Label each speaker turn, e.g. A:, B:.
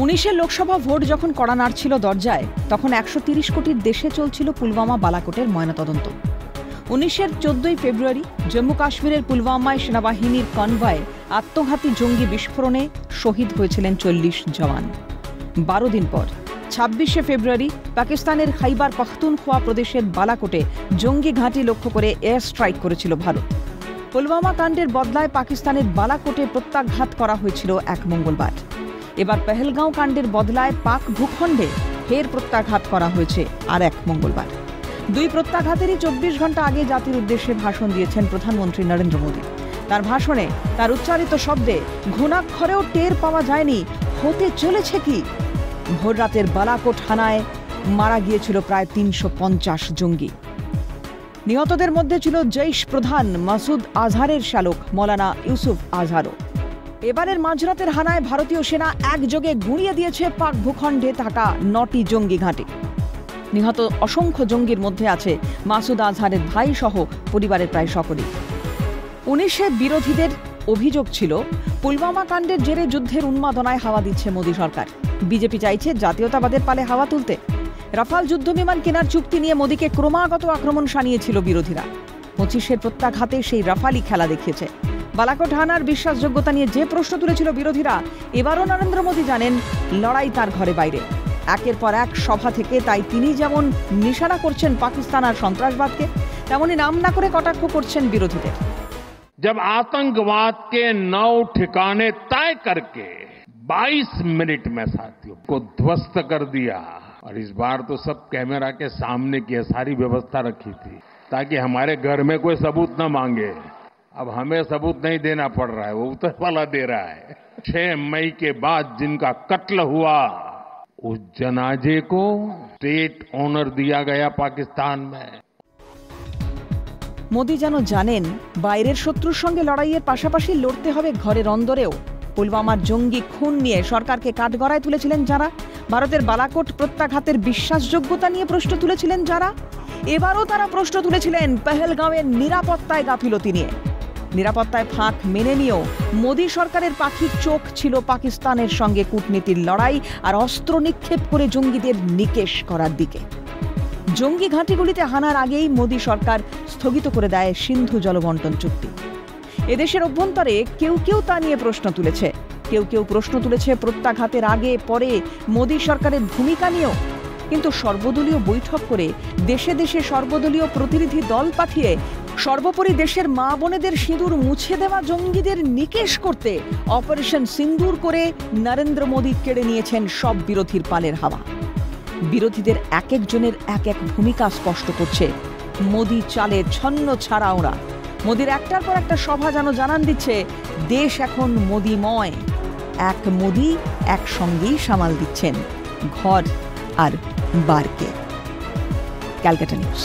A: 19-এর Lok Sabha vote যখন কড়া নাড়ছিল দরজায়, তখন 130 কোটির দেশে চলছিল পুলওয়ামা বালাকোটের ময়নাতদন্ত। 19-এর 14ই ফেব্রুয়ারি জম্মু কাশ্মীরের পুলওয়ামায় সেনাবাহিনীর কনভয়ে আত্মঘাতী জঙ্গি বিস্ফোরণে শহীদ হয়েছিলেন 40 জওয়ান। 12 দিন পর 26শে ফেব্রুয়ারি পাকিস্তানের খাইবার পাখতুনখোয়া প্রদেশের বালাকোটে জঙ্গি ঘাঁটি লক্ষ্য করে এয়ার স্ট্রাইক করেছিল ভারত। পুলওয়ামা কাণ্ডের বদলায় পাকিস্তানের বালাকোটে প্রত্যাঘাত করা হয়েছিল এক মঙ্গলবার। এবার পেহেলগাঁও কাণ্ডের বদলায় পাক ভূখণ্ডে ফের প্রত্যাঘাত করা হয়েছে আর এক মঙ্গলবার। দুই প্রত্যাঘাতেরই 24 ঘন্টা আগে জাতির উদ্দেশ্যে ভাষণ দিয়েছেন প্রধানমন্ত্রী নরেন্দ্র মোদী। তার ভাষণে তার উচ্চারিত শব্দে ঘুণাক্ষরেও টের পাওয়া যায়নি হতে চলেছে কি। ভোররাতের বালাকোট হানায় মারা গিয়েছিল প্রায় 350 জঙ্গি। নিহতদের মধ্যে ছিল জৈশ প্রধান মাসুদ আজহারের শালক মৌলানা ইউসুফ আজহারও। এবারের মাঝরাতের হানায় ভারতীয় সেনা একযোগে গুঁড়িয়ে দিয়েছে পাক ভূখণ্ডে থাকা 9টি জঙ্গি ঘাঁটি। নিহত অসংখ্য জঙ্গির মধ্যে আছে মাসুদ আজহারের ভাই সহ পরিবারের প্রায় সকলেই। 19-এ বিরোধীদের অভিযোগ ছিল পুলওয়ামা কাণ্ডের জেরে যুদ্ধের উন্মাদনায় হাওয়া দিচ্ছে মোদী সরকার। বিজেপি চাইছে জাতীয়তাবাদের পালে হাওয়া তুলতে। রাফাল যুদ্ধবিমান কেনার চুক্তি নিয়ে মোদীকে ক্রমাগত আক্রমণ শানিয়েছিল বিরোধীরা। 25-এর প্রত্যাঘাতে সেই রাফালই খেলা দেখিয়েছে। বালাকোট হানার বিশ্বাসযোগ্যতা নিয়ে যে প্রশ্ন তুলেছিল বিরোধীরা, এবারও নরেন্দ্র মোদী জানেন লড়াই তার ঘরে বাইরে। একের পর এক সভা থেকে তাই তিনি যেমন নিশানা করছেন পাকিস্তান আর সন্ত্রাসবাদকে, তেমনই নাম না করে কটাক্ষ করছেন বিরোধীদের।
B: जब आतंकवाद के 9 ठिकाने तय करके 22 मिनट में साथियों को ध्वस्त कर दिया, और इस बार तो सब कैमरा के सामने की सारी व्यवस्था रखी थी ताकि हमारे घर में कोई सबूत न मांगे। अब हमें सबूत नहीं देना पड़ रहा है, वो उतर वाला दे रहा है। 6 मई के बाद जिनका कत्ल हुआ उस जनाजे को स्टेट ऑनर दिया गया पाकिस्तान में।
A: মোদী যেন জানেন বাইরের শত্রুর সঙ্গে লড়াইয়ের পাশাপাশি লড়তে হবে ঘরের অন্দরেও। পুলওয়ামার জঙ্গি খুন নিয়ে সরকারকে কাঠগড়ায় তুলেছিলেন যারা, ভারতের বালাকোট প্রত্যাঘাতের বিশ্বাসযোগ্যতা নিয়ে প্রশ্ন তুলেছিলেন যারা, এবারও তারা প্রশ্ন তুলেছিলেন পেহেলগাঁওয়ের নিরাপত্তায় গাফিলতি নিয়ে। নিরাপত্তায় ফাঁক মেনে নিয়েও মোদী সরকারের পাখির চোখ ছিল পাকিস্তানের সঙ্গে কূটনীতির লড়াই আর অস্ত্র নিক্ষেপ করে জঙ্গিদের নিকেশ করার দিকে। জঙ্গি ঘাঁটিগুলিতে হানার আগেই মোদী সরকার স্থগিত করে দেয় সিন্ধু জলবন্টন চুক্তি। এদেশের অভ্যন্তরে কেউ কেউ তা নিয়ে প্রশ্ন তুলেছে, কেউ কেউ প্রশ্ন তুলেছে প্রত্যাঘাতের আগে পরে মোদী সরকারের ভূমিকা নিয়েও। কিন্তু সর্বদলীয় বৈঠক করে দেশে দেশে সর্বদলীয় প্রতিনিধি দল পাঠিয়ে সর্বোপরি দেশের মা বোনেদের সিঁদুর মুছে দেওয়া জঙ্গিদের নিকেশ করতে অপারেশন সিন্দুর করে নরেন্দ্র মোদী কেড়ে নিয়েছেন সব বিরোধীর পালের হাওয়া। বিরোধীদের এক একজনের এক এক ভূমিকা স্পষ্ট করছে মোদী চালে ছন্ন ছাড়া ওরা। মোদীর একটার পর একটা সভা যেন জানান দিচ্ছে দেশ এখন মোদীময়। এক মোদী একসঙ্গেই সামাল দিচ্ছেন ঘর আর বারকে। ক্যালকাটা নিউজ।